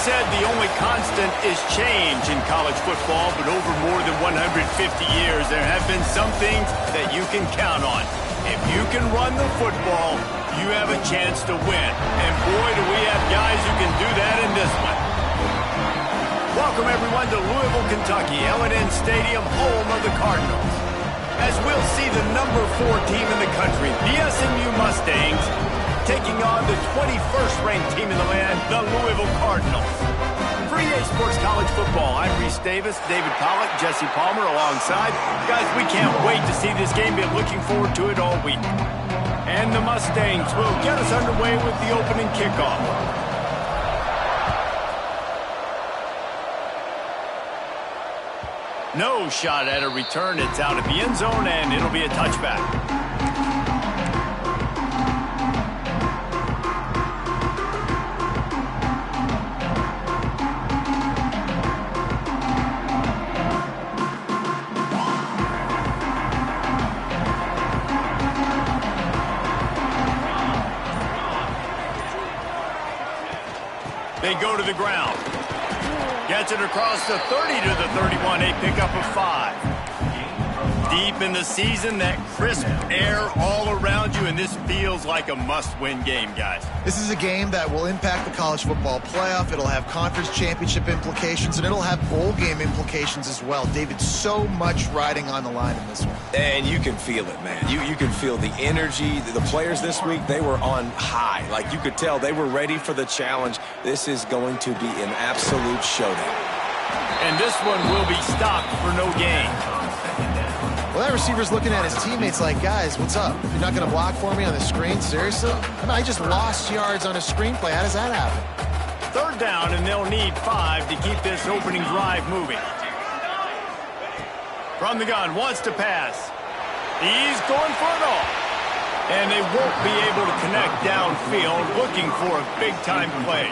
said the only constant is change in college football, but over more than 150 years, there have been some things that you can count on. If you can run the football, you have a chance to win. And boy, do we have guys who can do that in this one. Welcome, everyone, to Louisville, Kentucky, L&N Stadium, home of the Cardinals. As we'll see the number 4 team in the country, the SMU Mustangs, taking on the 21st ranked team in the land, the Louisville Cardinals. For EA Sports College Football, I'm Reese Davis, David Pollack, Jesse Palmer alongside. Guys, we can't wait to see this game. Been looking forward to it all week. And the Mustangs will get us underway with the opening kickoff. No shot at a return. It's out of the end zone, and it'll be a touchback. They go to the ground. Gets it across the 30 to the 31. A pickup of 5. Deep in the season, that crisp air all around you, and this feels like a must-win game, guys. This is a game that will impact the college football playoff. It'll have conference championship implications, and it'll have bowl game implications as well. David, so much riding on the line in this one. And you can feel it, man. You can feel the energy. The players this week, they were on high. Like, you could tell they were ready for the challenge. This is going to be an absolute showdown. And this one will be stopped for no gain. Well, that receiver's looking at his teammates like, guys, what's up? You're not going to block for me on the screen? Seriously? I mean, I just lost yards on a screenplay. How does that happen? 3rd down, and they'll need 5 to keep this opening drive moving. From the gun, wants to pass. He's going for it all. And they won't be able to connect downfield, looking for a big-time play.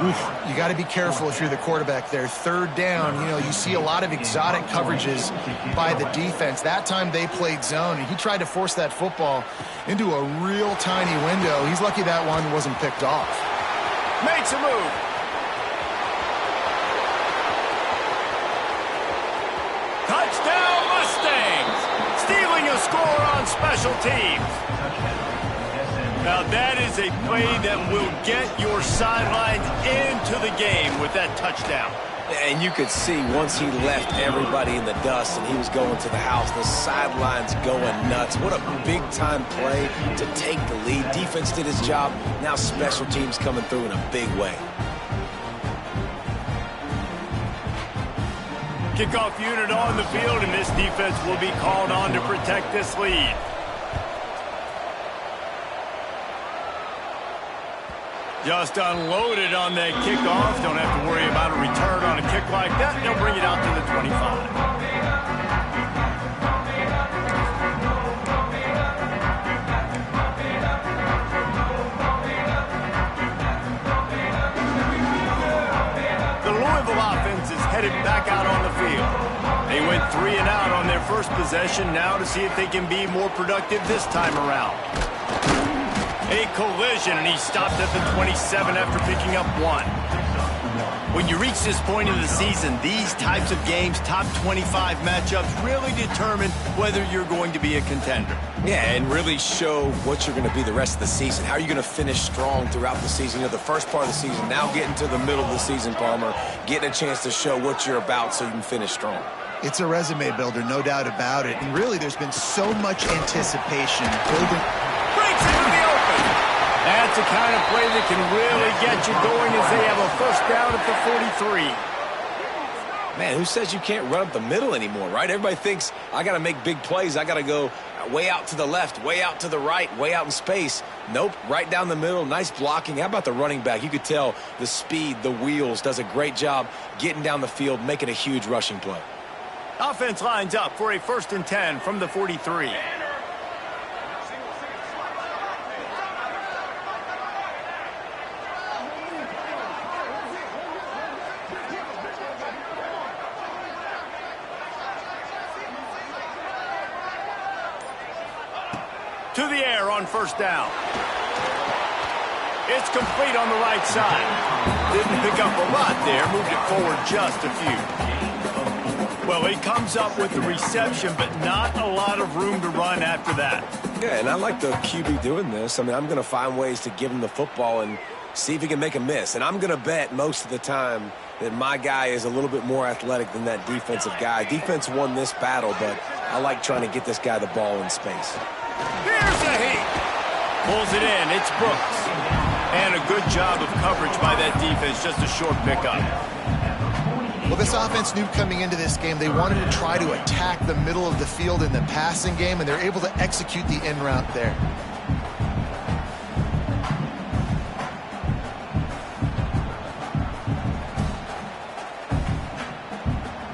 Oof, you got to be careful if you're the quarterback there. 3rd down, you know, you see a lot of exotic coverages by the defense. That time they played zone, and he tried to force that football into a real tiny window. He's lucky that one wasn't picked off. Makes a move. Touchdown Mustangs! Stealing a score on special teams. Now that is a play that will get your sidelines into the game with that touchdown. And you could see once he left everybody in the dust and he was going to the house, the sidelines going nuts. What a big-time play to take the lead. Defense did his job. Now special teams coming through in a big way. Kickoff unit on the field, and this defense will be called on to protect this lead. Just unloaded on that kickoff. Don't have to worry about a return on a kick like that. They'll bring it out to the 25. The Louisville offense is headed back out on the field. They went 3 and out on their first possession, now to see if they can be more productive this time around. A collision, and he stopped at the 27 after picking up 1. When you reach this point in the season, these types of games, top 25 matchups, really determine whether you're going to be a contender. Yeah, and really show what you're going to be the rest of the season. How are you going to finish strong throughout the season? You know, the first part of the season, now getting to the middle of the season, Palmer, getting a chance to show what you're about so you can finish strong. It's a resume builder, no doubt about it. And really, there's been so much anticipation building. Breaks into the open. That's the kind of play that can really get you going as they have a first down at the 43. Man, who says you can't run up the middle anymore, right? Everybody thinks, I got to make big plays. I got to go way out to the left, way out to the right, way out in space. Nope, right down the middle, nice blocking. How about the running back? You could tell the speed, the wheels, does a great job getting down the field, making a huge rushing play. Offense lines up for a 1st and 10 from the 43. To the air on 1st down. It's complete on the right side. Didn't pick up a lot there. Moved it forward just a few. Well, he comes up with the reception, but not a lot of room to run after that. Yeah, and I like the QB doing this. I mean, I'm going to find ways to give him the football and see if he can make a miss. And I'm going to bet most of the time that my guy is a little bit more athletic than that defensive guy. Defense won this battle, but I like trying to get this guy the ball in space. Here's a heat. Pulls it in. It's Brooks. And a good job of coverage by that defense. Just a short pickup. Well, this offense knew coming into this game they wanted to try to attack the middle of the field in the passing game, and they're able to execute the in route there.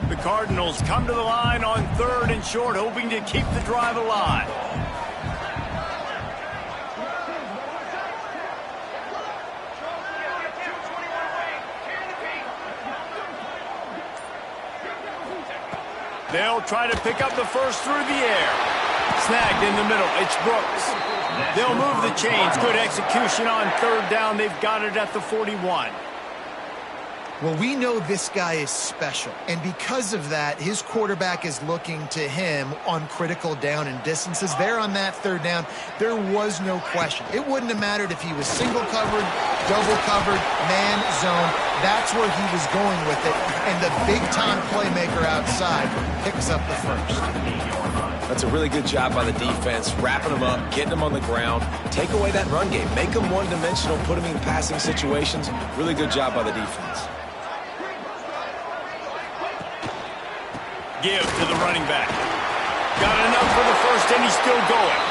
The Cardinals come to the line on 3rd and short, hoping to keep the drive alive. They'll try to pick up the first through the air. Snagged in the middle. It's Brooks. They'll move the chains. Good execution on 3rd down. They've got it at the 41. Well, we know this guy is special, and because of that, his quarterback is looking to him on critical down and distances. There on that 3rd down, there was no question. It wouldn't have mattered if he was single covered, double covered, man, zone. That's where he was going with it, and the big-time playmaker outside picks up the first. That's a really good job by the defense, wrapping them up, getting them on the ground. Take away that run game. Make them one-dimensional, put them in passing situations. Really good job by the defense. Give to the running back. Got enough for the first, and he's still going.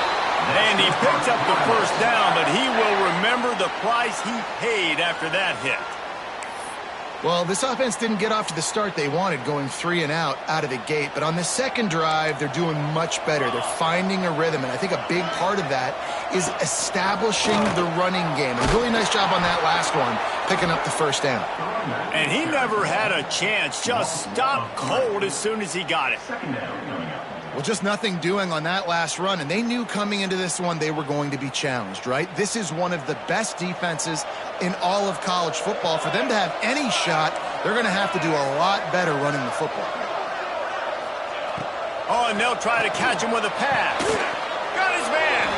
And he picked up the first down, but he will remember the price he paid after that hit. Well, this offense didn't get off to the start they wanted, going 3 and out of the gate. But on the second drive, they're doing much better. They're finding a rhythm, and I think a big part of that is establishing the running game. A really nice job on that last one, picking up the first down. And he never had a chance. Just stopped cold as soon as he got it. Well, just nothing doing on that last run, and they knew coming into this one they were going to be challenged, right? This is one of the best defenses in all of college football. For them to have any shot, they're going to have to do a lot better running the football. Oh, and they'll try to catch him with a pass. Got his man.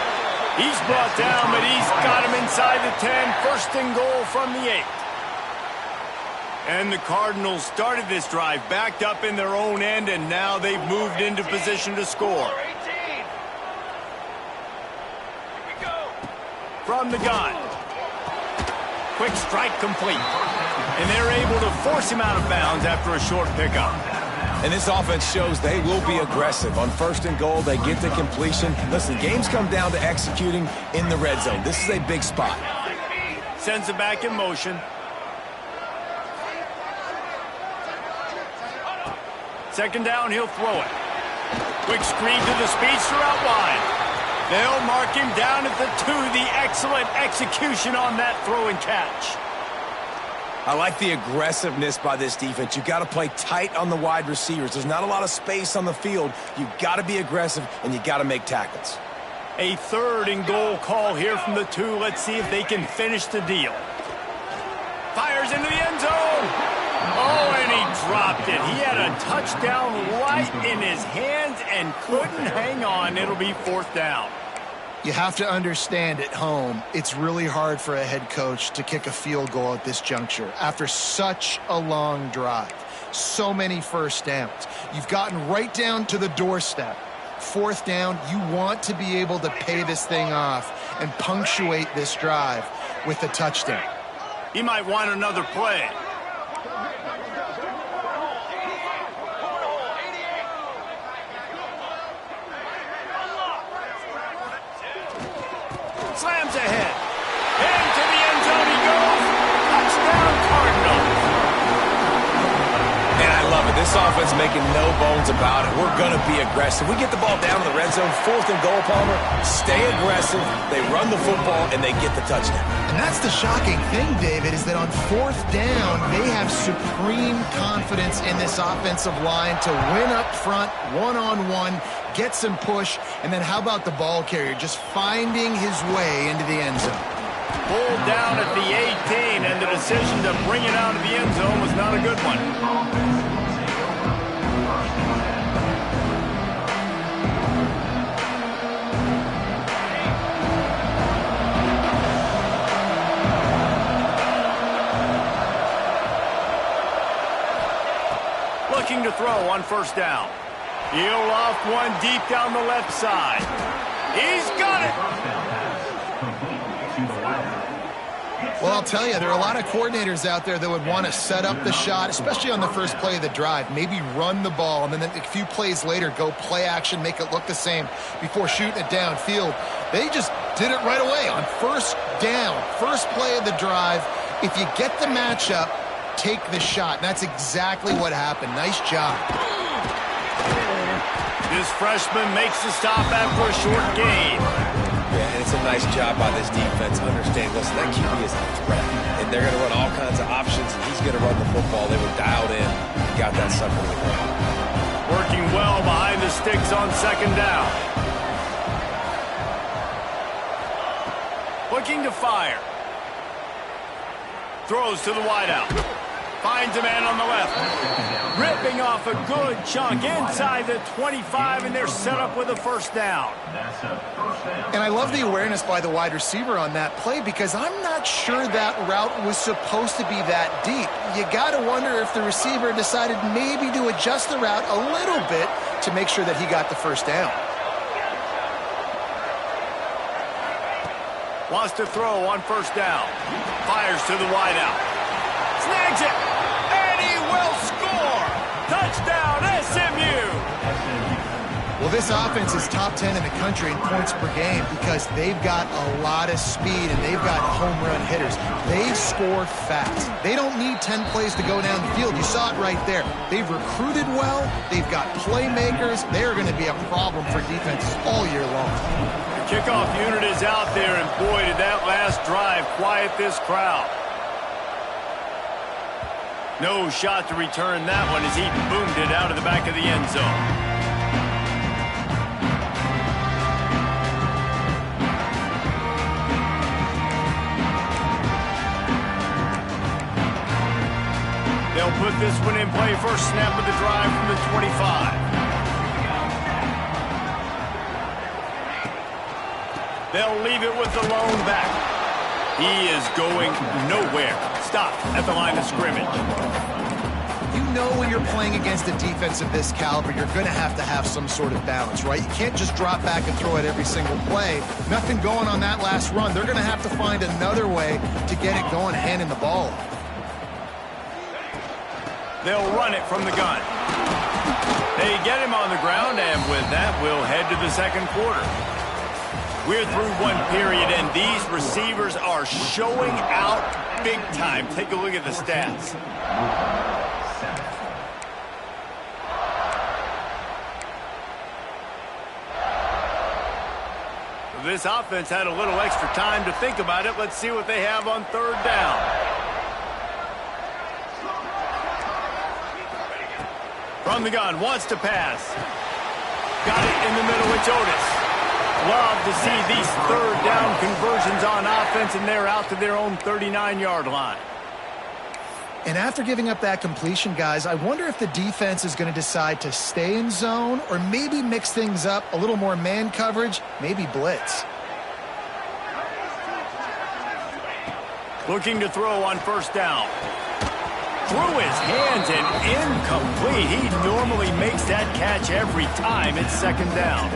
He's brought down, but he's got him inside the 10. 1st and goal from the 8. And the Cardinals started this drive backed up in their own end, and now they've moved into position to score. From the gun. Quick strike complete. And they're able to force him out of bounds after a short pickup. And this offense shows they will be aggressive. On 1st and goal, they get the completion. Listen, games come down to executing in the red zone. This is a big spot. Sends it back in motion. Second down, he'll throw it. Quick screen to the speedster out wide. They'll mark him down at the 2. The excellent execution on that throw and catch. I like the aggressiveness by this defense. You've got to play tight on the wide receivers. There's not a lot of space on the field. You've got to be aggressive, and you've got to make tackles. A 3rd and goal call here from the 2. Let's see if they can finish the deal. Fires into the end zone. Oh, and he dropped it. He had a touchdown right in his hands and couldn't hang on. It'll be 4th down. You have to understand at home, it's really hard for a head coach to kick a field goal at this juncture after such a long drive. So many first downs. You've gotten right down to the doorstep. 4th down, you want to be able to pay this thing off and punctuate this drive with a touchdown. He might want another play. Slams ahead. Into the end zone he goes. Touchdown, Cardinals. And I love it. This offense making no bones about it. We're going to be aggressive. We get the ball down in the red zone, 4th and goal, Palmer. Stay aggressive. They run the football, and they get the touchdown. And that's the shocking thing, David, is that on 4th down, they have supreme confidence in this offensive line to win up front, one-on-one, get some push, and then how about the ball carrier just finding his way into the end zone? Pulled down at the 18, and the decision to bring it out of the end zone was not a good one. Looking to throw on first down. He'll off one deep down the left side. He's got it. Well, I'll tell you, there are a lot of coordinators out there that would want to set up the shot, especially on the first play of the drive. Maybe run the ball, and then a few plays later, go play action, make it look the same before shooting it downfield. They just did it right away on first down, first play of the drive. If you get the matchup, take the shot. And that's exactly what happened. Nice job. This freshman makes the stop after a short gain. Yeah, and it's a nice job by this defense. Understand, listen, that QB is a threat. And they're going to run all kinds of options, and he's going to run the football. They were dialed in and got that sucker to the ground. Working well behind the sticks on second down. Looking to fire. Throws to the wideout. Finds a man on the left. Ripping off a good chunk inside the 25, and they're set up with a first down. And I love the awareness by the wide receiver on that play because I'm not sure that route was supposed to be that deep. You got to wonder if the receiver decided maybe to adjust the route a little bit to make sure that he got the first down. Wants to throw on first down. Fires to the wideout. Snags it. And he will score. Touchdown, SMU. Well, this offense is top 10 in the country in points per game because they've got a lot of speed and they've got home run hitters. They score fast. They don't need 10 plays to go down the field. You saw it right there. They've recruited well. They've got playmakers. They're going to be a problem for defenses all year long. The kickoff unit is out there, and boy, did that last drive quiet this crowd. No shot to return that one as he boomed it out of the back of the end zone. They'll put this one in play first snap of the drive from the 25. They'll leave it with the lone back. He is going nowhere. Stop at the line of scrimmage. You know when you're playing against a defense of this caliber, you're going to have some sort of balance, right? You can't just drop back and throw it every single play. Nothing going on that last run. They're going to have to find another way to get it going, handing the ball off. They'll run it from the gun. They get him on the ground, and with that, we'll head to the second quarter. We're through one period, and these receivers are showing out big time. Take a look at the stats. This offense had a little extra time to think about it. Let's see what they have on third down. From the gun, wants to pass. Got it in the middle with Otis. Love to see these third down conversions on offense, and they're out to their own 39-yard line. And after giving up that completion, guys, I wonder if the defense is going to decide to stay in zone or maybe mix things up, a little more man coverage, maybe blitz. Looking to throw on first down. Through his hands and incomplete. He normally makes that catch every time it's second down.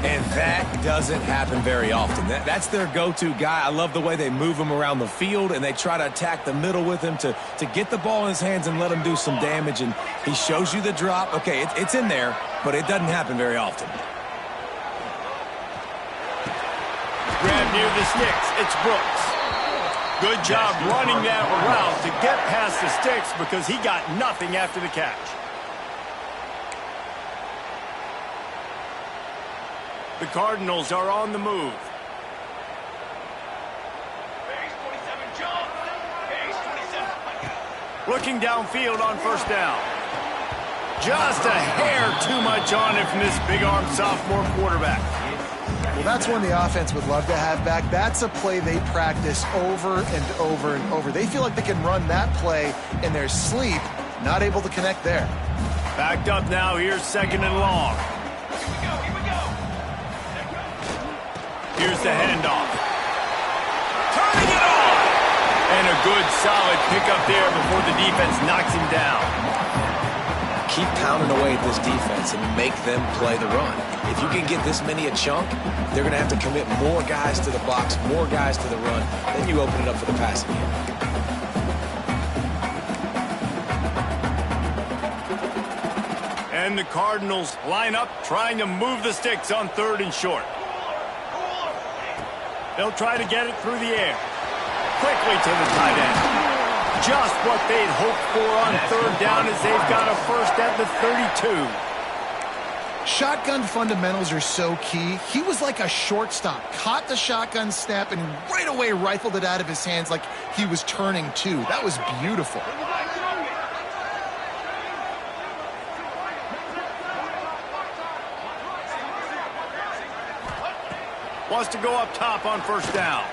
And that doesn't happen very often. That's their go-to guy. I love the way they move him around the field, and they try to attack the middle with him to get the ball in his hands and let him do some damage. And he shows you the drop. Okay, it's in there, but it doesn't happen very often. Grab near the sticks. It's Brooks. Good job running that route to get past the sticks because he got nothing after the catch. The Cardinals are on the move. Looking downfield on first down. Just a hair too much on it from this big-arm sophomore quarterback. Well, that's one the offense would love to have back. That's a play they practice over and over and over. They feel like they can run that play in their sleep, not able to connect there. Backed up now. Here's 2nd and long. Here's the handoff. Turning it on! And a good, solid pickup there before the defense knocks him down. Keep pounding away at this defense and make them play the run. If you can get this many a chunk, they're going to have to commit more guys to the box, more guys to the run. Then you open it up for the passing game. And the Cardinals line up, trying to move the sticks on 3rd and short. They'll try to get it through the air. Quickly to the tight end. Just what they'd hoped for on 3rd down as they've got a first at the 32. Shotgun fundamentals are so key. He was like a shortstop. Caught the shotgun snap and right away rifled it out of his hands like he was turning two. That was beautiful. Wants to go up top on 1st down.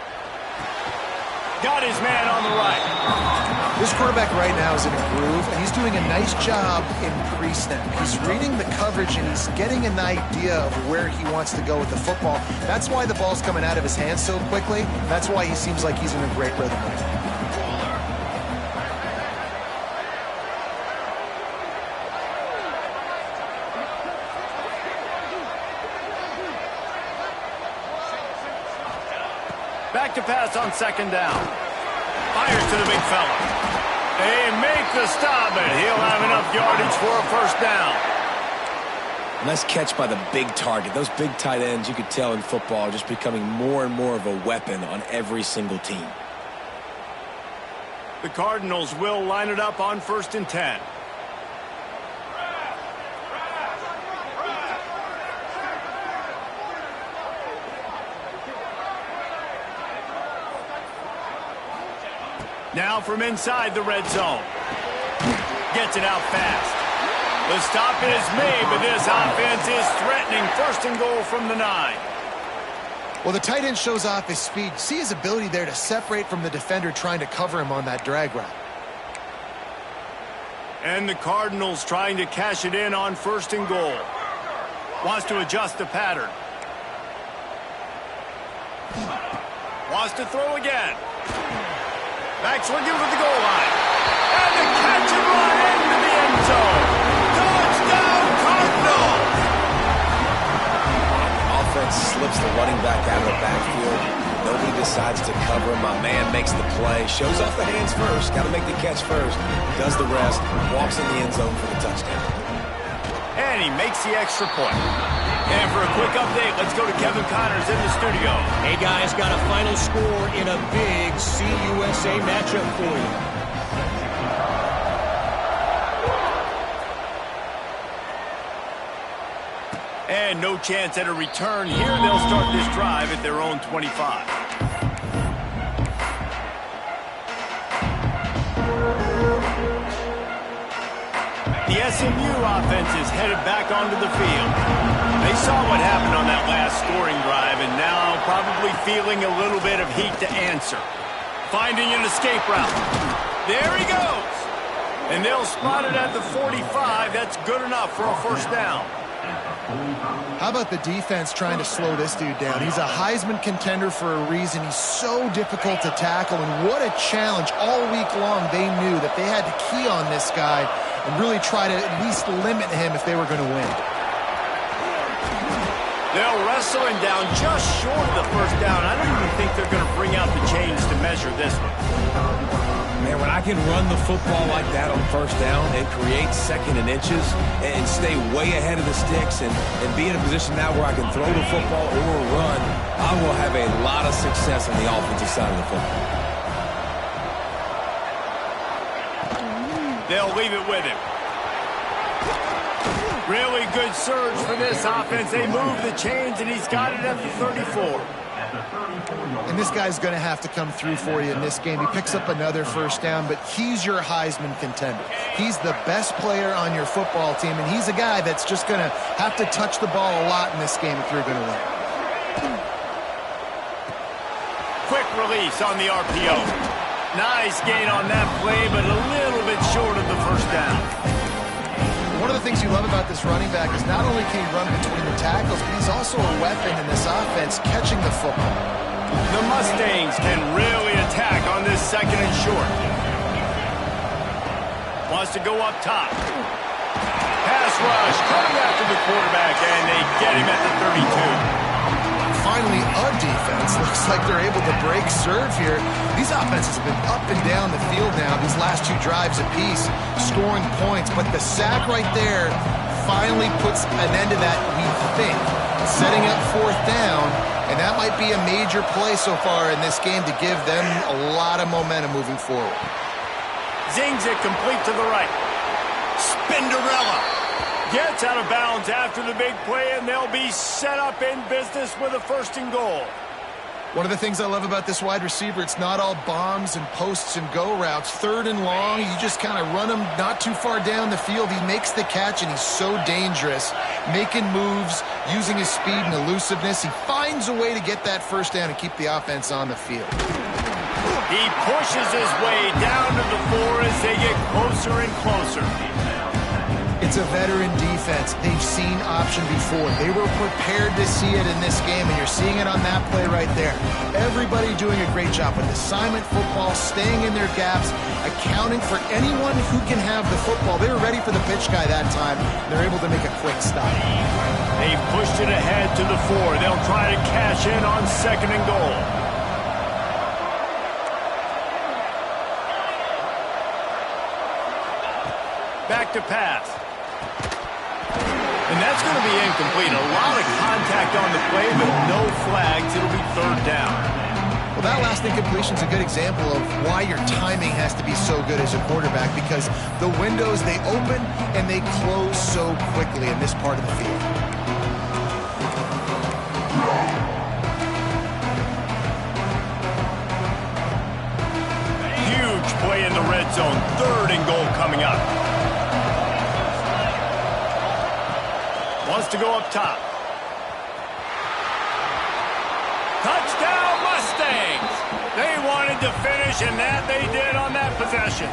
Got his man on the right. This quarterback right now is in a groove, and he's doing a nice job in pre-snap. He's reading the coverage, and he's getting an idea of where he wants to go with the football. That's why the ball's coming out of his hands so quickly. That's why he seems like he's in a great rhythm right now. Back to pass on 2nd down. Fires to the big fella. They make the stop, and he'll have enough yardage for a 1st down. Nice catch by the big target. Those big tight ends, you could tell in football, are just becoming more and more of a weapon on every single team. The Cardinals will line it up on 1st and 10. Now from inside the red zone. Gets it out fast. The stop is made, but this offense is threatening 1st and goal from the 9. Well, the tight end shows off his speed. See his ability there to separate from the defender trying to cover him on that drag route. And the Cardinals trying to cash it in on 1st and goal. Wants to adjust the pattern. Wants to throw again. Back's looking for the goal line. And the catch and run into the end zone. Touchdown, Cardinals! Offense slips the running back out of the backfield. Nobody decides to cover him. My man makes the play. Shows off the hands first. Got to make the catch first. Does the rest. Walks in the end zone for the touchdown. And he makes the extra point. And for a quick update, let's go to Kevin Connors in the studio. Hey, guys, got a final score in a big CUSA matchup for you. And no chance at a return here. They'll start this drive at their own 25. The SMU offense is headed back onto the field. They saw what happened on that last scoring drive and now probably feeling a little bit of heat to answer. Finding an escape route. There he goes. And they'll spot it at the 45. That's good enough for a 1st down. How about the defense trying to slow this dude down? He's a Heisman contender for a reason. He's so difficult to tackle, and what a challenge. All week long, they knew that they had to key on this guy and really try to at least limit him if they were going to win. They'll wrestle him down just short of the 1st down. I don't even think they're going to bring out the chains to measure this one. Man, when I can run the football like that on 1st down and create 2nd and inches and stay way ahead of the sticks and be in a position now where I can throw the football or run, I will have a lot of success on the offensive side of the football. They'll leave it with him. Really good surge for this offense. They move the chains, and he's got it at the 34. And this guy's going to have to come through for you in this game. He picks up another 1st down, but he's your Heisman contender. He's the best player on your football team, and he's a guy that's just going to have to touch the ball a lot in this game if you're going to win. quick release on the RPO. Nice gain on that play, but a little bit short of the first down. One of the things you love about this running back is not only can he run between the tackles, but he's also a weapon in this offense catching the football. The Mustangs can really attack on this second and short. Wants to go up top. Pass rush coming after the quarterback, and they get him at the 32. Finally, a defense looks like they're able to break serve here. These offenses have been up and down the field now, these last two drives apiece, scoring points. But the sack right there finally puts an end to that, we think, setting up fourth down. And that might be a major play so far in this game to give them a lot of momentum moving forward. Zings it complete to the right. Spinderella gets out of bounds after the big play, and they'll be set up in business with a first and goal. One of the things I love about this wide receiver, it's not all bombs and posts and go routes. Third and long, you just kind of run him not too far down the field. He makes the catch, and he's so dangerous, making moves, using his speed and elusiveness. He finds a way to get that first down and keep the offense on the field. He pushes his way down to the 4 as they get closer and closer. It's a veteran defense. They've seen option before. They were prepared to see it in this game, and you're seeing it on that play right there. Everybody doing a great job with assignment football, staying in their gaps, accounting for anyone who can have the football. They were ready for the pitch guy that time. They're able to make a quick stop. They've pushed it ahead to the 4. They'll try to cash in on second and goal. Back to pass. And that's going to be incomplete. A lot of contact on the play, but no flags. It'll be third down. Well, that last incompletion is a good example of why your timing has to be so good as a quarterback, because the windows, they open and they close so quickly in this part of the field. Huge play in the red zone. Third and goal coming up. Wants to go up top. Touchdown Mustangs! They wanted to finish, and that they did on that possession.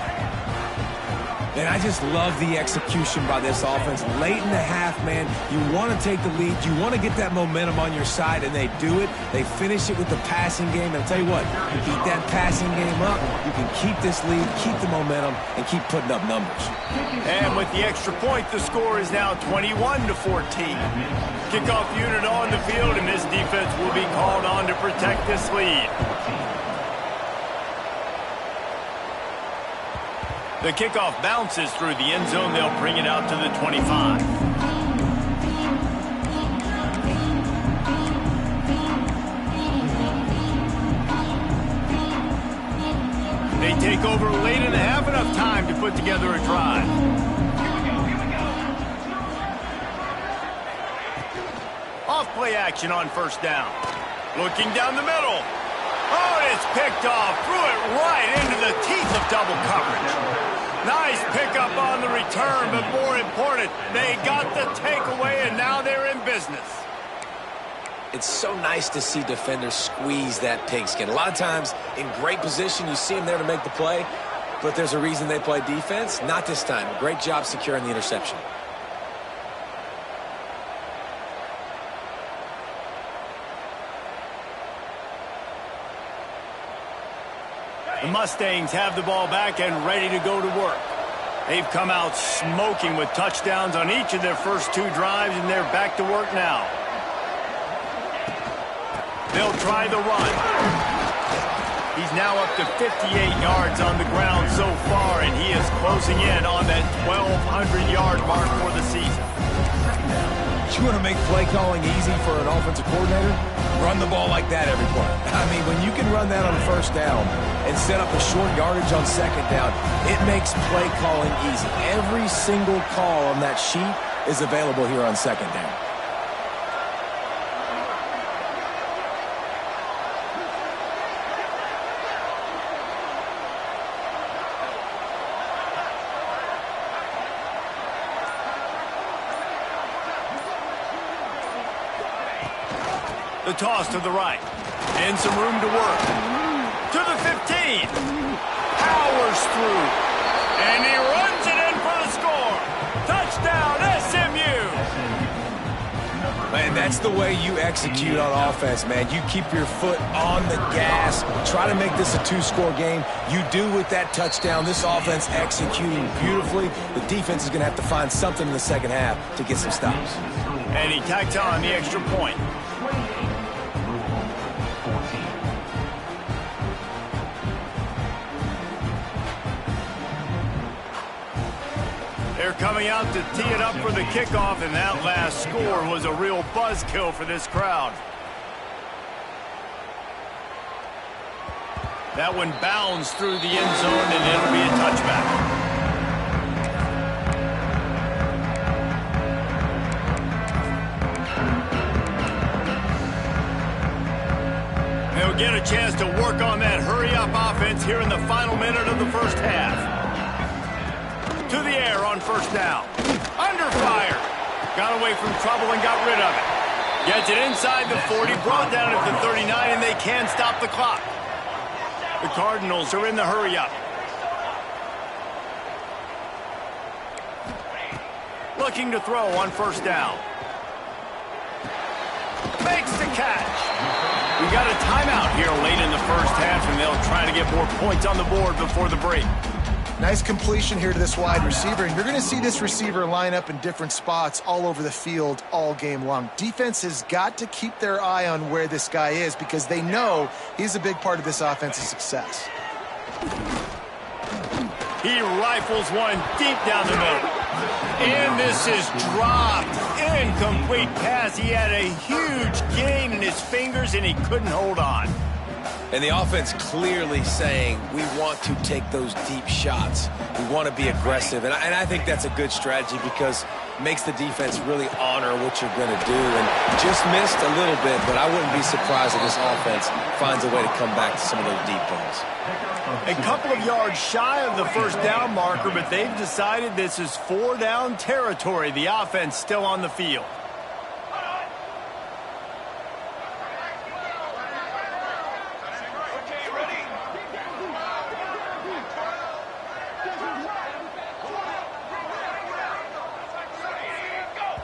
And I just love the execution by this offense. Late in the half, man, you want to take the lead. You want to get that momentum on your side, and they do it. They finish it with the passing game. And I'll tell you what, you keep that passing game up, you can keep this lead, keep the momentum, and keep putting up numbers. And with the extra point, the score is now 21-14. Kickoff unit on the field, and this defense will be called on to protect this lead. The kickoff bounces through the end zone. They'll bring it out to the 25. They take over late in the half, enough time to put together a drive. Off play action on first down. Looking down the middle. Oh, it's picked off. Threw it right into the teeth of double coverage. Nice pickup on the return, but more important, they got the takeaway, and now they're in business. It's so nice to see defenders squeeze that pigskin. A lot of times, in great position, you see them there to make the play, but there's a reason they play defense. Not this time. Great job securing the interception. The Mustangs have the ball back and ready to go to work. They've come out smoking with touchdowns on each of their first two drives, and they're back to work now. They'll try the run. He's now up to 58 yards on the ground so far, and he is closing in on that 1,200-yard mark for the season. You want to make play calling easy for an offensive coordinator? Run the ball like that every play. I mean, when you can run that on first down and set up a short yardage on second down, it makes play calling easy. Every single call on that sheet is available here on second down. The toss to the right. And some room to work. To the 15. Powers through. And he runs it in for the score. Touchdown, SMU. Man, that's the way you execute on offense, man. You keep your foot on the gas. Try to make this a two-score game. You do with that touchdown. This offense executing beautifully. The defense is going to have to find something in the second half to get some stops. And he tacked on the extra point. They're coming out to tee it up for the kickoff, and that last score was a real buzzkill for this crowd. That one bounds through the end zone, and it'll be a touchback. They'll get a chance to work on that hurry-up offense here in the final minute of the first half. To the air on first down. Under fire. Got away from trouble and got rid of it. Gets it inside the 40, brought down at the 39, and they can stop the clock. The Cardinals are in the hurry-up. Looking to throw on first down. Makes the catch. We got a timeout here late in the first half, and they'll try to get more points on the board before the break. Nice completion here to this wide receiver, and you're going to see this receiver line up in different spots all over the field all game long. Defense has got to keep their eye on where this guy is because they know he's a big part of this offense's success. He rifles one deep down the middle. And this is dropped. Incomplete pass. He had a huge gain in his fingers, and he couldn't hold on. And the offense clearly saying, we want to take those deep shots. We want to be aggressive. And I think that's a good strategy because it makes the defense really honor what you're going to do. And just missed a little bit, but I wouldn't be surprised if this offense finds a way to come back to some of those deep balls. A couple of yards shy of the first down marker, but they've decided this is 4-down territory. The offense still on the field.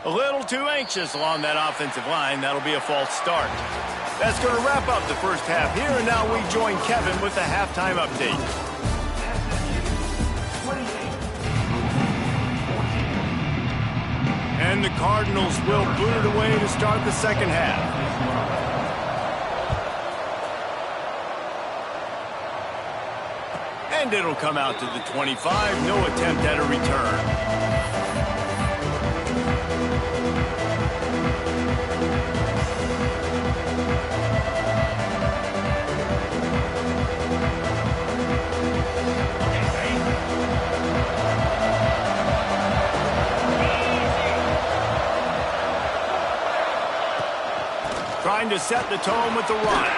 A little too anxious along that offensive line. That'll be a false start. That's going to wrap up the first half here, and now we join Kevin with the halftime update. And the Cardinals will boot it away to start the second half. And it'll come out to the 25. No attempt at a return. Trying to set the tone with the run.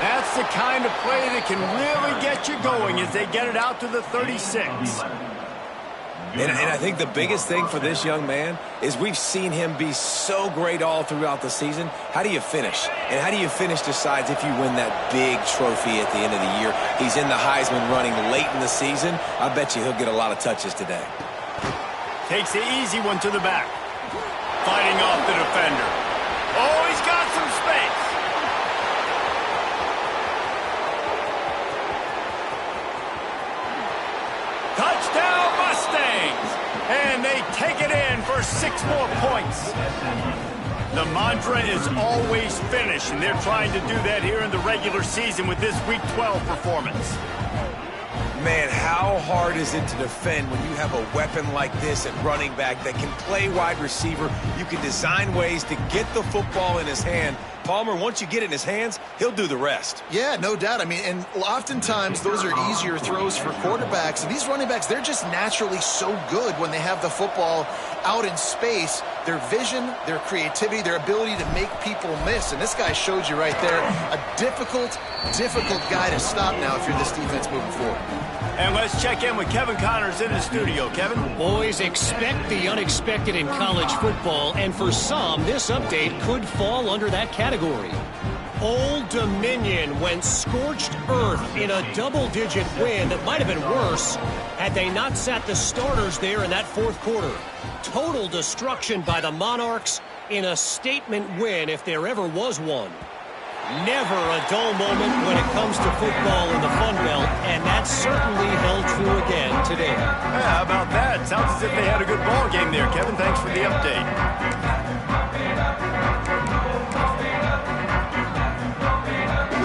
That's the kind of play that can really get you going as they get it out to the 36. And I think the biggest thing for this young man is we've seen him be so great all throughout the season. How do you finish? And how do you finish decides if you win that big trophy at the end of the year. He's in the Heisman running late in the season. I bet you he'll get a lot of touches today. Takes the easy one to the back. Fighting off the defender. Oh, he's got some space. Touchdown Mustangs. And they take it in for 6 more points. The mantra is always finish, and they're trying to do that here in the regular season with this Week 12 performance. Man, how hard is it to defend when you have a weapon like this at running back that can play wide receiver? You can design ways to get the football in his hand. Palmer, once you get it in his hands, he'll do the rest. Yeah, no doubt. I mean, and oftentimes those are easier throws for quarterbacks. And these running backs, they're just naturally so good when they have the football out in space. Their vision, their creativity, their ability to make people miss. And this guy showed you right there, a difficult guy to stop now if you're this defense moving forward. And let's check in with Kevin Connors in the studio. Kevin? Boys, expect the unexpected in college football, and for some, this update could fall under that category. Old Dominion went scorched earth in a double-digit win that might have been worse had they not sat the starters there in that fourth quarter. Total destruction by the Monarchs in a statement win if there ever was one. Never a dull moment when it comes to football in the Fun Belt, and that certainly held true again today. Yeah, how about that? Sounds as if they had a good ball game there, Kevin. Thanks for the update.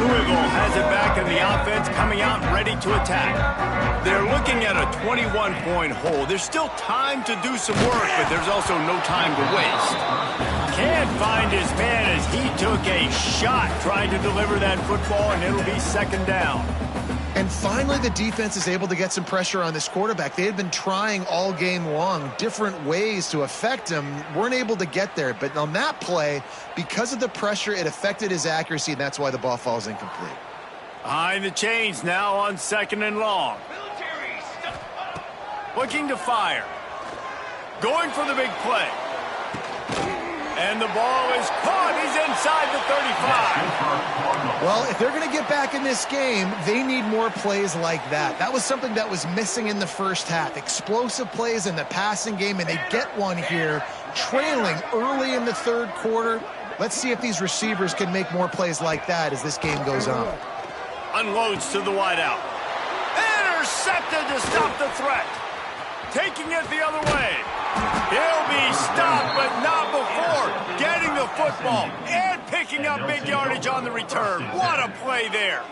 Louisville has it back in the offense, coming out ready to attack. They're looking at a 21-point hole. There's still time to do some work, but there's also no time to waste. Can't find his man as he took a shot trying to deliver that football, and it'll be second down. And finally, the defense is able to get some pressure on this quarterback. They had been trying all game long different ways to affect him, weren't able to get there. But on that play, because of the pressure, it affected his accuracy, and that's why the ball falls incomplete. Behind the chains now on second and long. Looking to fire. Going for the big play. And the ball is caught. He's inside the 35. Well, if they're going to get back in this game, they need more plays like that. That was something that was missing in the first half. Explosive plays in the passing game, and they get one here, trailing early in the third quarter. Let's see if these receivers can make more plays like that as this game goes on. Unloads to the wideout. Intercepted to stop the threat. Taking it the other way. He'll be stopped, but not before getting the football and picking up big yardage on the return. What a play there.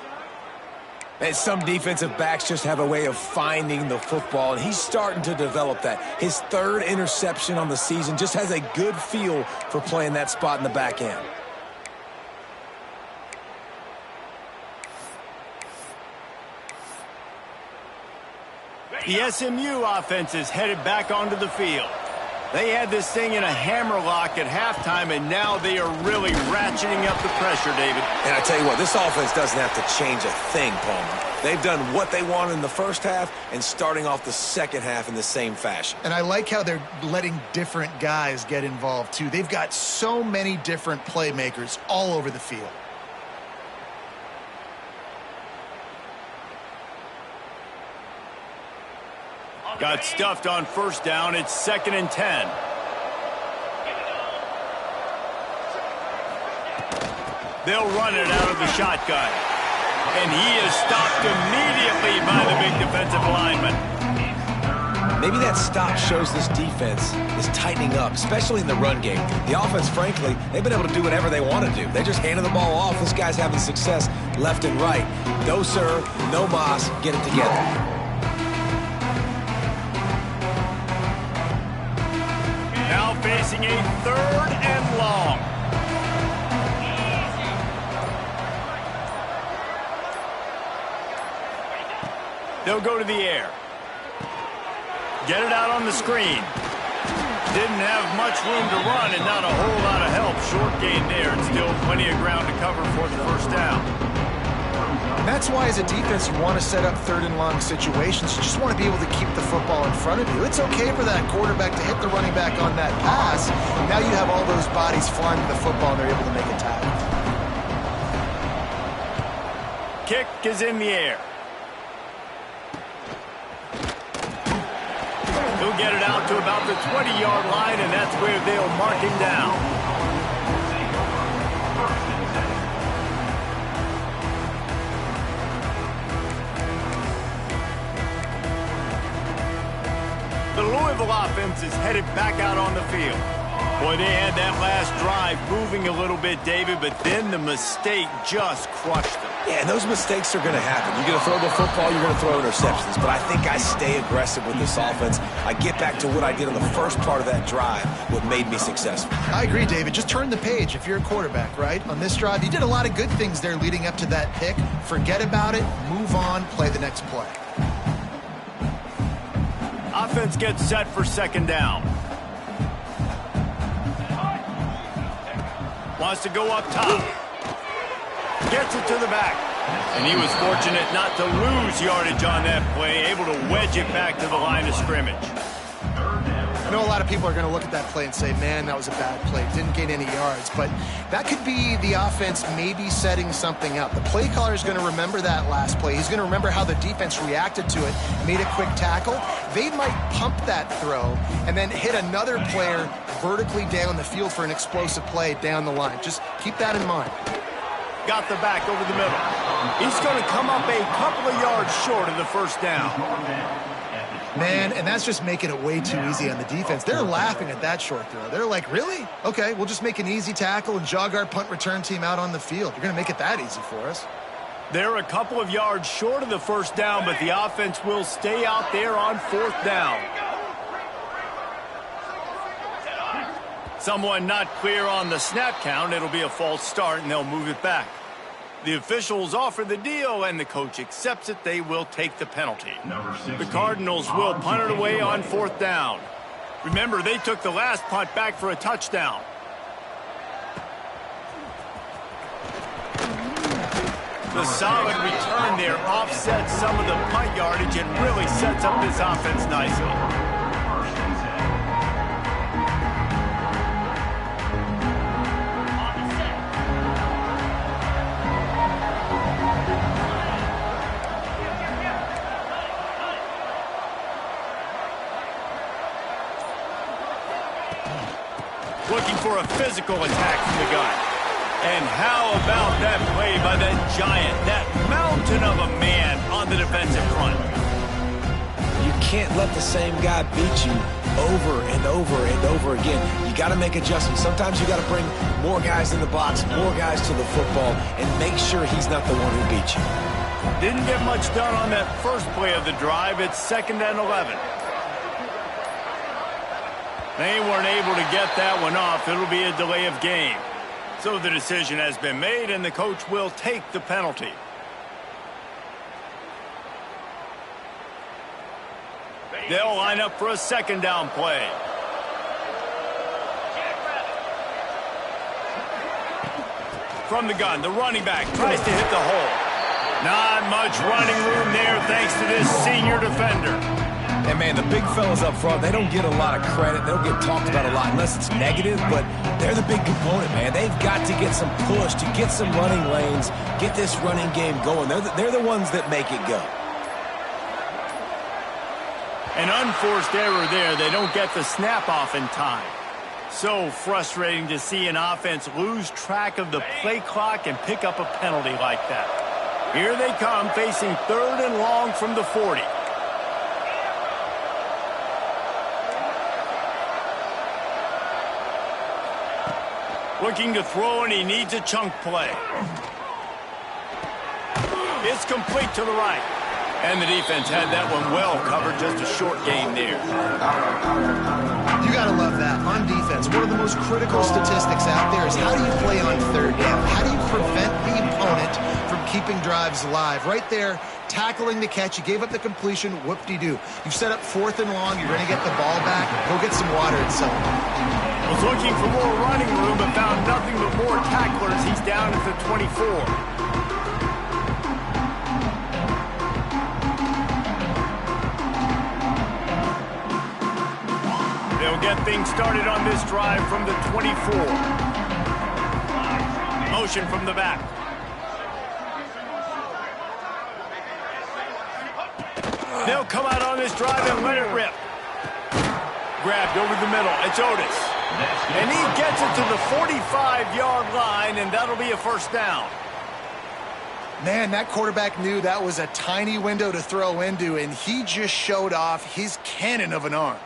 And some defensive backs just have a way of finding the football, and he's starting to develop that. His third interception on the season, just has a good feel for playing that spot in the back end. The SMU offense is headed back onto the field. They had this thing in a hammerlock at halftime, and now they are really ratcheting up the pressure, David. And I tell you what, this offense doesn't have to change a thing, Palmer. They've done what they wanted in the first half and starting off the second half in the same fashion. And I like how they're letting different guys get involved, too. They've got so many different playmakers all over the field. Got stuffed on first down. It's 2nd and 10. They'll run it out of the shotgun. And he is stopped immediately by the big defensive lineman. Maybe that stop shows this defense is tightening up, especially in the run game. The offense, frankly, they've been able to do whatever they want to do. They just handed the ball off. This guy's having success left and right. No, sir. No, Moss. Get it together. Now facing a 3rd and long. They'll go to the air. Get it out on the screen. Didn't have much room to run and not a whole lot of help. Short gain there, and still plenty of ground to cover for the first down. And that's why, as a defense, you want to set up 3rd and long situations. You just want to be able to keep the football in front of you. It's okay for that quarterback to hit the running back on that pass. Now you have all those bodies flying to the football, and they're able to make a tackle. Kick is in the air. He'll get it out to about the 20-yard line, and that's where they'll mark him down. The Louisville offense is headed back out on the field. Boy, they had that last drive moving a little bit, David, but then the mistake just crushed them. Yeah, and those mistakes are going to happen. You're going to throw the football, you're going to throw interceptions. But I think I stay aggressive with this offense. I get back to what I did on the first part of that drive, what made me successful. I agree, David. Just turn the page if you're a quarterback, right? On this drive, you did a lot of good things there leading up to that pick. Forget about it, move on, play the next play. Offense gets set for 2nd down. Wants to go up top. Gets it to the back. And he was fortunate not to lose yardage on that play, able to wedge it back to the line of scrimmage. I know a lot of people are going to look at that play and say, man, that was a bad play. Didn't gain any yards. But that could be the offense maybe setting something up. The play caller is going to remember that last play. He's going to remember how the defense reacted to it, made a quick tackle. They might pump that throw and then hit another player vertically down the field for an explosive play down the line. Just keep that in mind. Got the back over the middle. He's going to come up a couple of yards short of the first down. Man, and that's just making it way too easy on the defense. They're laughing at that short throw. They're like, really? Okay, we'll just make an easy tackle and jog our punt return team out on the field. You're going to make it that easy for us. They're a couple of yards short of the first down, but the offense will stay out there on fourth down. Someone not clear on the snap count. It'll be a false start, and they'll move it back. The officials offer the deal, and the coach accepts it. They will take the penalty. The Cardinals will punt it away on fourth down. Remember, they took the last punt back for a touchdown. The solid return there offsets some of the punt yardage and really sets up this offense nicely. Looking for a physical attack from the gun. And how about that play by that giant, that mountain of a man on the defensive front? You can't let the same guy beat you over and over and over again. You got to make adjustments. Sometimes you got to bring more guys in the box, more guys to the football, and make sure he's not the one who beat you. Didn't get much done on that first play of the drive. It's 2nd and 11. They weren't able to get that one off. It'll be a delay of game. So the decision has been made, and the coach will take the penalty. They'll line up for a 2nd down play. From the gun, the running back tries to hit the hole. Not much running room there thanks to this senior defender. And, man, the big fellas up front, they don't get a lot of credit. They don't get talked about a lot unless it's negative, but they're the big component, man. They've got to get some push, to get some running lanes, get this running game going. They're the ones that make it go. An unforced error there. They don't get the snap off in time. So frustrating to see an offense lose track of the play clock and pick up a penalty like that. Here they come, facing 3rd and long from the 40. Looking to throw, and he needs a chunk play. It's complete to the right. And the defense had that one well covered, just a short gain there. You got to love that. On defense, one of the most critical statistics out there is how do you play on 3rd down? How do you prevent the opponent from keeping drives alive? Right there, tackling the catch. You gave up the completion. Whoop-de-doo. You've set up 4th and long. You're going to get the ball back. Go get some water and celebrate. Was looking for more running room, but found nothing but more tacklers. He's down at the 24. They'll get things started on this drive from the 24. Motion from the back. They'll come out on this drive and let it rip. Grabbed over the middle. It's Otis. And he gets it to the 45-yard line, and that'll be a first down. Man, that quarterback knew that was a tiny window to throw into, and he just showed off his cannon of an arm.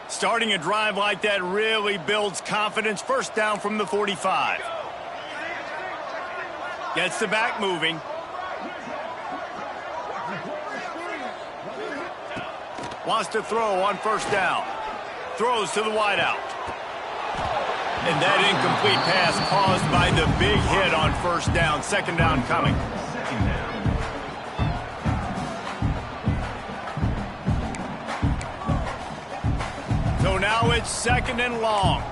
Starting a drive like that really builds confidence. First down from the 45. Gets the back moving. Wants to throw on first down. Throws to the wideout. And that incomplete pass caused by the big hit on first down. 2nd down coming. So now it's 2nd and long.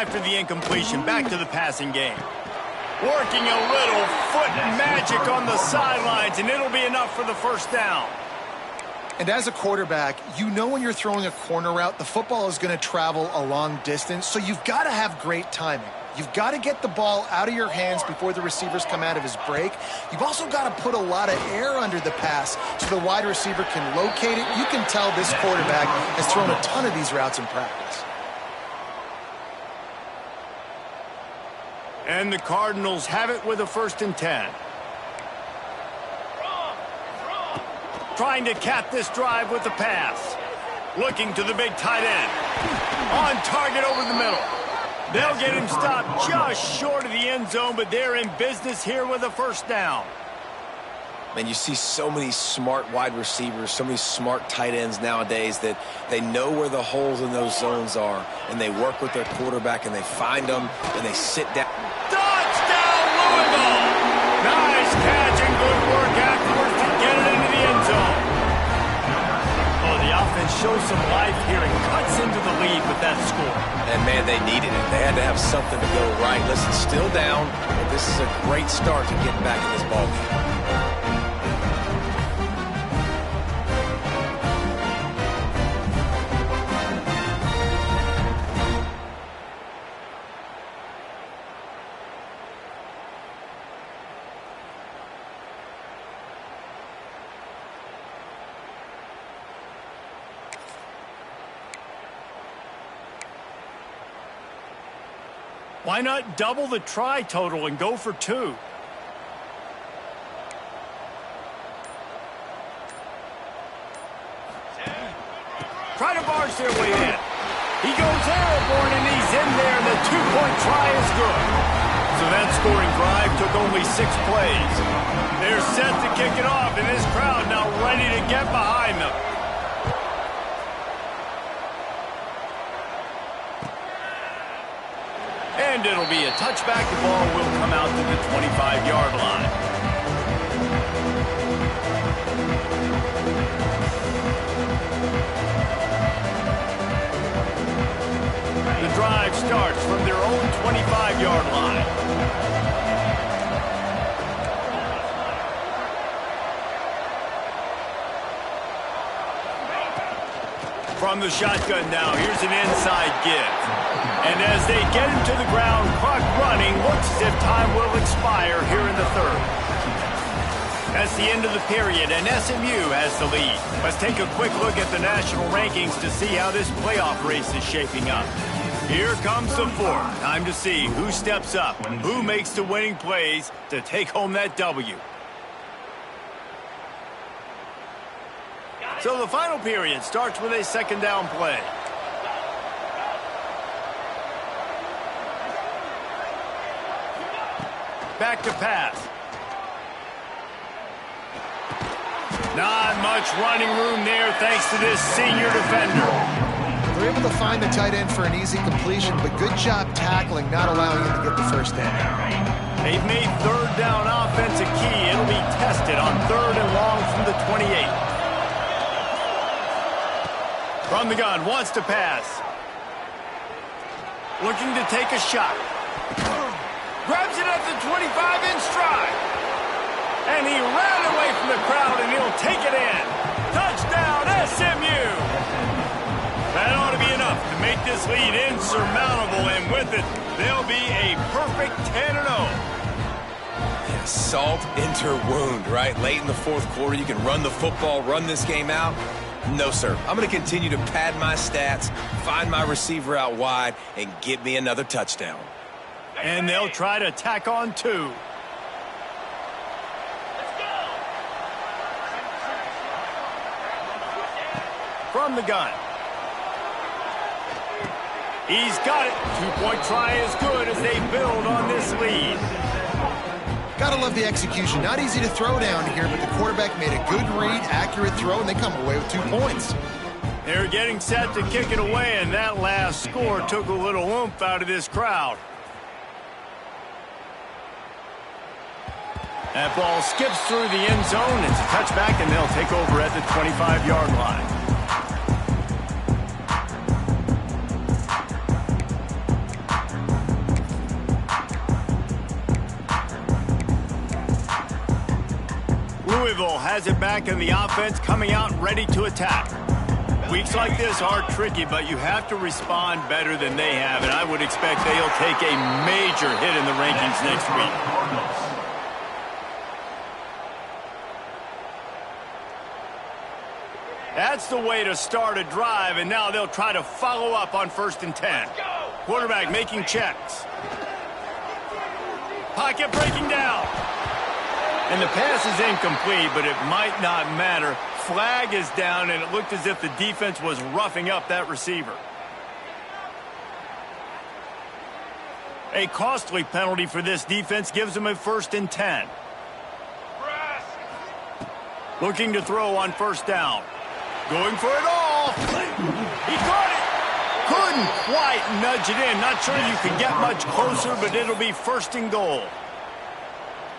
after the incompletion. Back to the passing game. Working a little foot magic on the sidelines, and it'll be enough for the first down. And as a quarterback, you know when you're throwing a corner route, the football is going to travel a long distance, so you've got to have great timing. You've got to get the ball out of your hands before the receivers come out of his break. You've also got to put a lot of air under the pass so the wide receiver can locate it. You can tell this quarterback has thrown a ton of these routes in practice. And the Cardinals have it with a 1st and 10. Trying to cap this drive with the pass. Looking to the big tight end. On target over the middle. They'll get him stopped just short of the end zone, but they're in business here with a 1st down. Man, you see so many smart wide receivers, so many smart tight ends nowadays that they know where the holes in those zones are, and they work with their quarterback, and they find them, and they sit down. Touchdown, Louisville! Nice catch and good work afterwards to get it into the end zone. Oh, the offense shows some life here and cuts into the lead with that score. And, man, they needed it. They had to have something to go right. Listen, still down, but this is a great start to getting back in this ballgame. Why not double the try total and go for 2? Try to barge their way in. He goes airborne, and he's in there, and the 2-point try is good. So that scoring drive took only 6 plays. They're set to kick it off, and this crowd now ready to get behind them. And it'll be a touchback. The ball will come out to the 25-yard line. The drive starts from their own 25-yard line. From the shotgun now, here's an inside give. And as they get him to the ground, clock running, looks as if time will expire here in the 3rd. That's the end of the period, and SMU has the lead. Let's take a quick look at the national rankings to see how this playoff race is shaping up. Here comes the 4th. Time to see who steps up, who makes the winning plays to take home that W. So the final period starts with a 2nd down play. Back to pass. Not much running room there thanks to this senior defender. They're able to find the tight end for an easy completion, but good job tackling, not allowing him to get the 1st down. They've made 3rd down offense a key. It'll be tested on 3rd and long from the 28. From the gun, wants to pass. Looking to take a shot. Grabs it at the 25 in stride. And he ran away from the crowd, and he'll take it in. Touchdown, SMU! That ought to be enough to make this lead insurmountable, and with it, they'll be a perfect 10-0. Yeah, salt into wound, right? Late in the 4th quarter, you can run the football, run this game out. No, sir. I'm going to continue to pad my stats, find my receiver out wide, and get me another touchdown. And they'll try to tack on 2. From the gun. He's got it. 2-point try is good as they build on this lead. Gotta love the execution. Not easy to throw down here, but the quarterback made a good read, accurate throw, and they come away with 2 points. They're getting set to kick it away, and that last score took a little oomph out of this crowd. That ball skips through the end zone. It's a touchback, and they'll take over at the 25-yard line. Louisville has it back in the offense, coming out ready to attack. Weeks like this are tricky, but you have to respond better than they have, and I would expect they'll take a major hit in the rankings next week. That's the way to start a drive, and now they'll try to follow up on 1st and 10. Quarterback making checks. Pocket breaking down. And the pass is incomplete, but it might not matter. Flag is down, and it looked as if the defense was roughing up that receiver. A costly penalty for this defense gives them a 1st and 10. Looking to throw on 1st down. Going for it all. He caught it. Couldn't quite nudge it in. Not sure you can get much closer, but it'll be 1st and goal.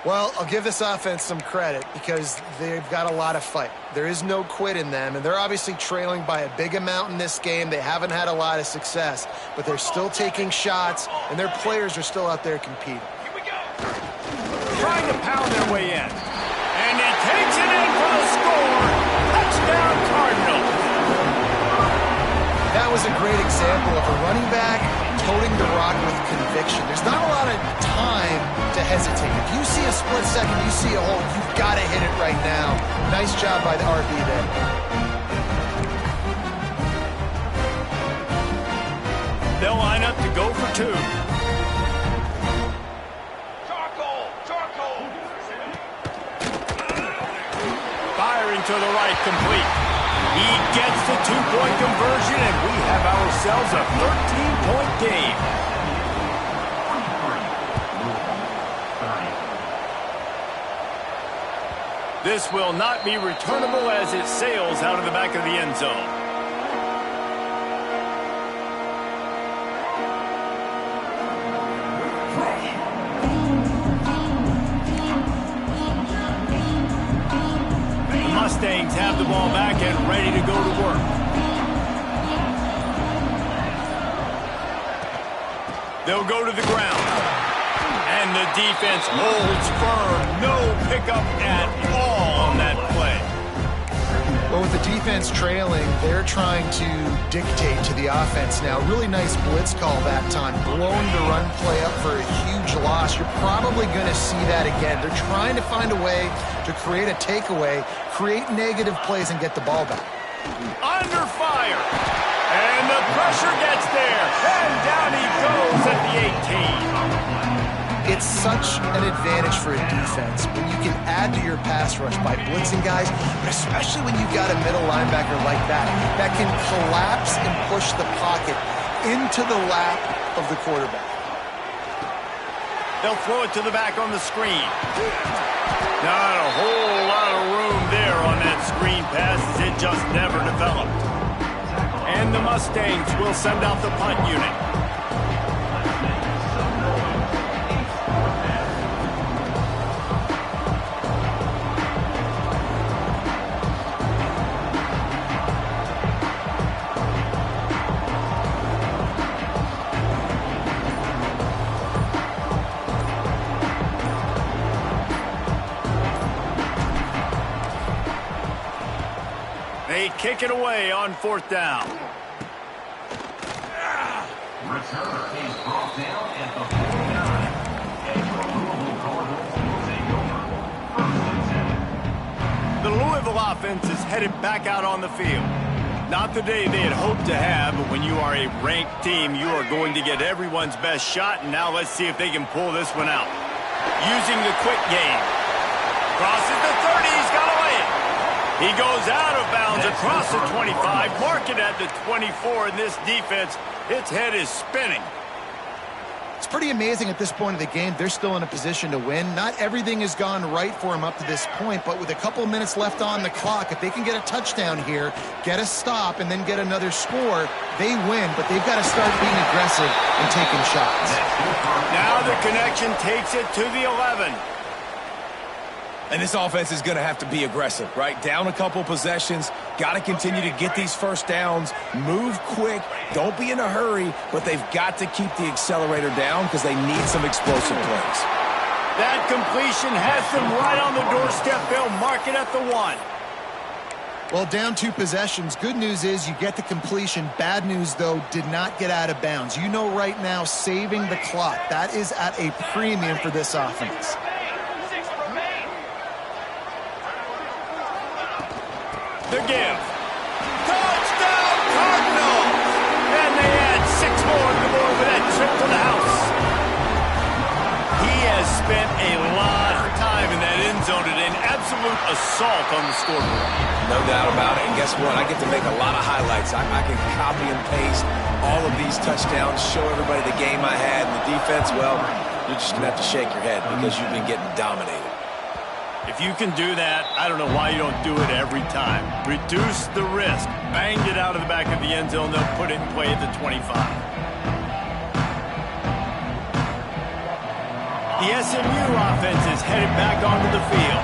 Well, I'll give this offense some credit because they've got a lot of fight. There is no quit in them, and they're obviously trailing by a big amount in this game. They haven't had a lot of success, but they're still taking shots, and their players are still out there competing. Here we go. Trying to pound their way in. And he takes it in for the score. Touchdown, Cardinals. That was a great example of a running back toting the rock with conviction. There's not a lot of time to hesitate. If you see a split second, you see a hole, you've got to hit it right now. Nice job by the RB there. They'll line up to go for 2. Charcoal. Firing to the right, complete. He gets the 2-point conversion, and we have ourselves a 13-point game. This will not be returnable as it sails out of the back of the end zone. Mustangs have the ball back and ready to go to work. They'll go to the ground. And the defense holds firm. No pickup at all on that play. Well, with the defense trailing, they're trying to dictate to the offense now. Really nice blitz call that time. Blowing the run play up for a huge loss. You're probably going to see that again. They're trying to find a way to create a takeaway, create negative plays, and get the ball back. Under fire. And the pressure gets there. And down he goes at the 18. It's such an advantage for a defense when you can add to your pass rush by blitzing guys, but especially when you've got a middle linebacker like that can collapse and push the pocket into the lap of the quarterback. They'll throw it to the back on the screen. Not a whole lot of room there on that screen pass as it just never developed. And the Mustangs will send out the punt unit. They kick it away on 4th down. Returner is brought down at the 49. And the Louisville Cardinals will take over 1st and 7. The Louisville offense is headed back out on the field. Not the day they had hoped to have, but when you are a ranked team, you are going to get everyone's best shot, and now let's see if they can pull this one out. Using the quick game. Crosses the 30, he's got to lay it. He goes out of bounds across the 25, mark it at the 24, and this defense, its head is spinning. It's pretty amazing at this point of the game. They're still in a position to win. Not everything has gone right for them up to this point, but with a couple of minutes left on the clock, if they can get a touchdown here, get a stop, and then get another score, they win, but they've got to start being aggressive and taking shots. Now the connection takes it to the 11. And this offense is going to have to be aggressive, right? Down a couple possessions, got to continue to get these 1st downs, move quick, don't be in a hurry, but they've got to keep the accelerator down because they need some explosive plays. That completion has them right on the doorstep. They'll mark it at the 1. Well, down 2 possessions. Good news is you get the completion. Bad news, though, did not get out of bounds. You know right now, saving the clock. That is at a premium for this offense. The give. Touchdown, Cardinals! And they add 6 more to the board with that trip to the house. He has spent a lot of time in that end zone today, an absolute assault on the scoreboard. No doubt about it. And guess what? I get to make a lot of highlights. I can copy and paste all of these touchdowns, show everybody the game I had, and the defense, well, you're just going to have to shake your head because you've been getting dominated. If you can do that, I don't know why you don't do it every time. Reduce the risk. Bang it out of the back of the end zone. They'll put it in play at the 25. The SMU offense is headed back onto the field.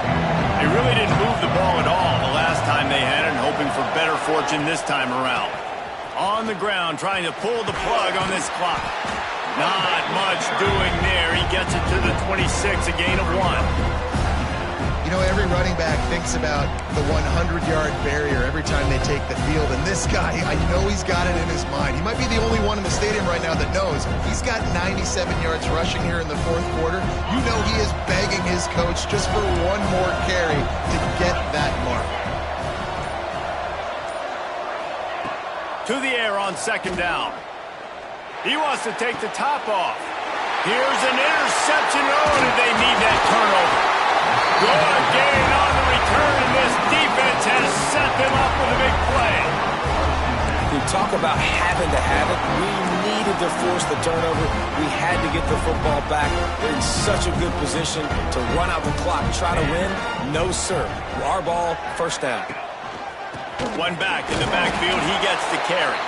They really didn't move the ball at all the last time they had it, and hoping for better fortune this time around. On the ground, trying to pull the plug on this clock. Not much doing there. He gets it to the 26, a gain of 1. You know, every running back thinks about the 100-yard barrier every time they take the field. And this guy, I know he's got it in his mind. He might be the only one in the stadium right now that knows. He's got 97 yards rushing here in the 4th quarter. You know he is begging his coach just for one more carry to get that mark. To the air on 2nd down. He wants to take the top off. Here's an interception. Oh, did they need that turnover? Good gain on the return, and this defense has set them up with a big play. You talk about having to have it. We needed to force the turnover. We had to get the football back. They're in such a good position to run out the clock, try to win. No, sir. Our ball, 1st down. One back in the backfield. He gets the carry.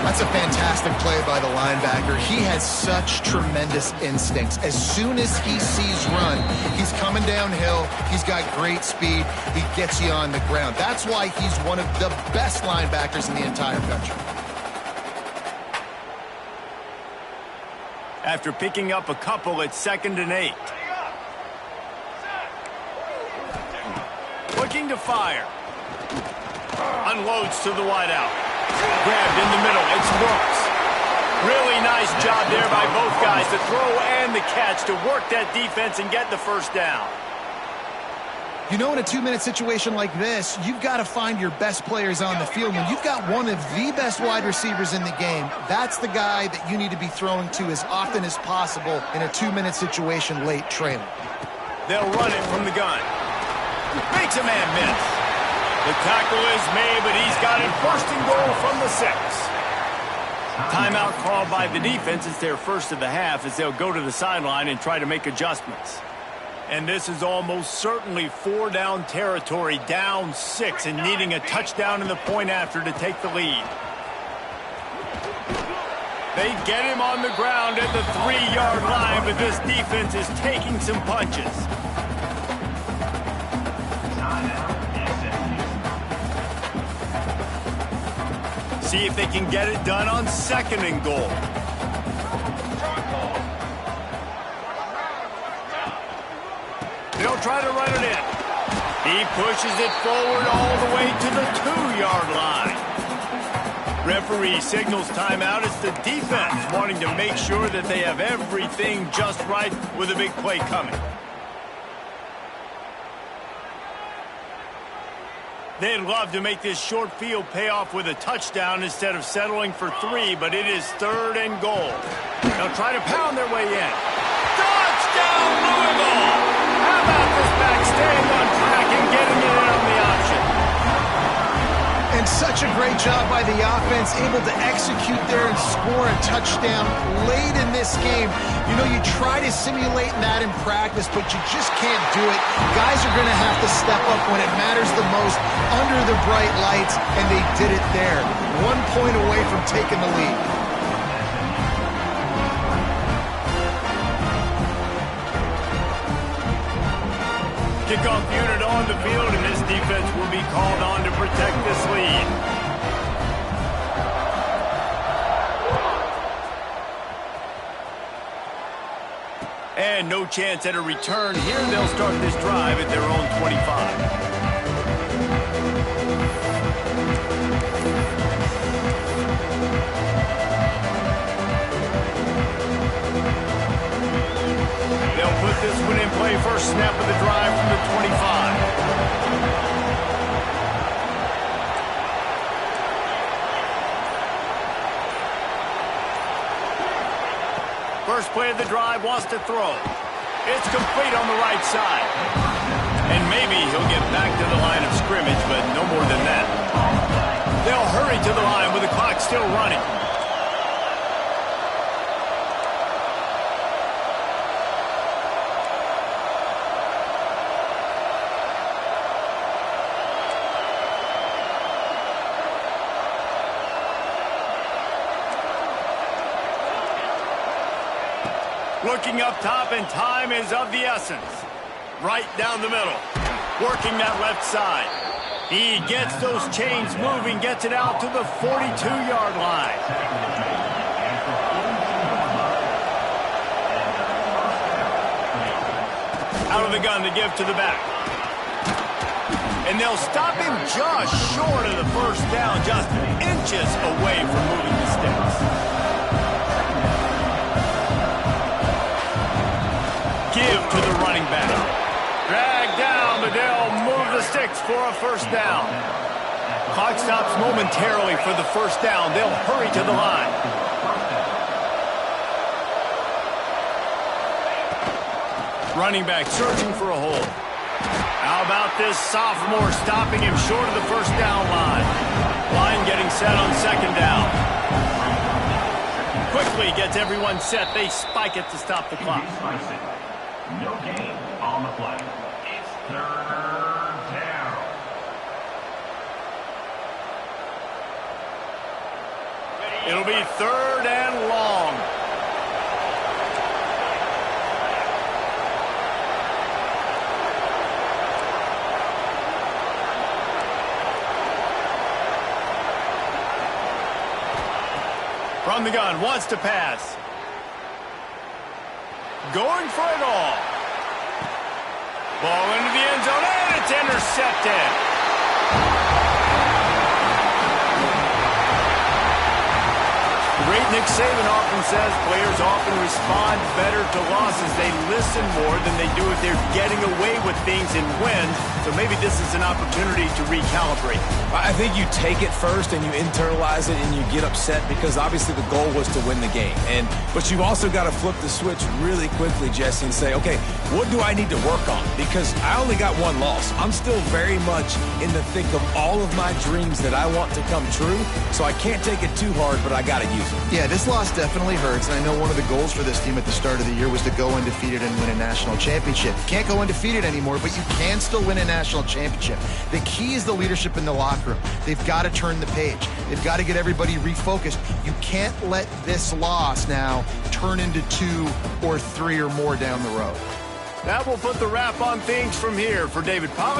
That's a fantastic play by the linebacker. He has such tremendous instincts. As soon as he sees run, he's coming downhill. He's got great speed. He gets you on the ground. That's why he's one of the best linebackers in the entire country. After picking up a couple, it's 2nd and 8. Looking to fire. Unloads to the wideout. Grabbed in the middle. It's Brooks. Really nice job there by both guys, the throw and the catch, to work that defense and get the 1st down. You know, in a 2-minute situation like this, you've got to find your best players on the field. When you've got one of the best wide receivers in the game, that's the guy that you need to be throwing to as often as possible in a 2-minute situation late trailing. They'll run it from the gun. Makes a man miss. The tackle is made, but he's got it 1st and goal from the 6. Timeout called by the defense. It's their 1st of the half as they'll go to the sideline and try to make adjustments. And this is almost certainly 4-down territory, down 6, and needing a touchdown in the point after to take the lead. They get him on the ground at the 3-yard line, but this defense is taking some punches. See if they can get it done on 2nd and goal. They'll try to run it in. He pushes it forward all the way to the 2-yard line. Referee signals timeout. It's the defense wanting to make sure that they have everything just right with a big play coming. They'd love to make this short field pay off with a touchdown instead of settling for 3, but it is 3rd and goal. They'll try to pound their way in. Touchdown, Louisville! How about this back staying on track and getting it in on the option? And such a great job by the offense, able to execute there and score a touchdown late in this game. You know, you try to simulate that in practice, but you just can't do it. Guys are going to have to step up when it matters the most under the bright lights, and they did it there. 1 point away from taking the lead. Kickoff unit on the field, and this defense will be called on to protect this lead. And no chance at a return here. They'll start this drive at their own 25. They'll put this one in play first snap of the drive from the 25. First play of the drive, wants to throw. It's complete on the right side. And maybe he'll get back to the line of scrimmage, but no more than that. They'll hurry to the line with the clock still running. Looking up top, and time is of the essence. Right down the middle. Working that left side. He gets those chains moving, gets it out to the 42-yard line. Out of the gun to give to the back. And they'll stop him just short of the first down, just inches away from moving the sticks. Give to the running back. Drag down, but they'll move the sticks for a first down. Clock stops momentarily for the first down. They'll hurry to the line. Running back searching for a hole. How about this sophomore stopping him short of the first down line? Line getting set on second down. Quickly gets everyone set. They spike it to stop the clock. No gain on the play. It's third down. It'll be third and long. From the gun, wants to pass. Going for it all. Ball into the end zone, and it's intercepted. Great Nick Saban often says players often respond better to losses. They listen more than they do if they're getting away with things and win. So maybe this is an opportunity to recalibrate. I think you take it first and you internalize it and you get upset because obviously the goal was to win the game. But you've also got to flip the switch really quickly, Jesse, and say, okay, what do I need to work on? Because I only got one loss. I'm still very much in the thick of all of my dreams that I want to come true. So I can't take it too hard, but I got to use it. Yeah, this loss definitely hurts, and I know one of the goals for this team at the start of the year was to go undefeated and win a national championship. You can't go undefeated anymore, but you can still win a national championship. The key is the leadership in the locker room. They've got to turn the page. They've got to get everybody refocused. You can't let this loss now turn into 2 or 3 or more down the road. That will put the wrap on things from here. For David Pollack.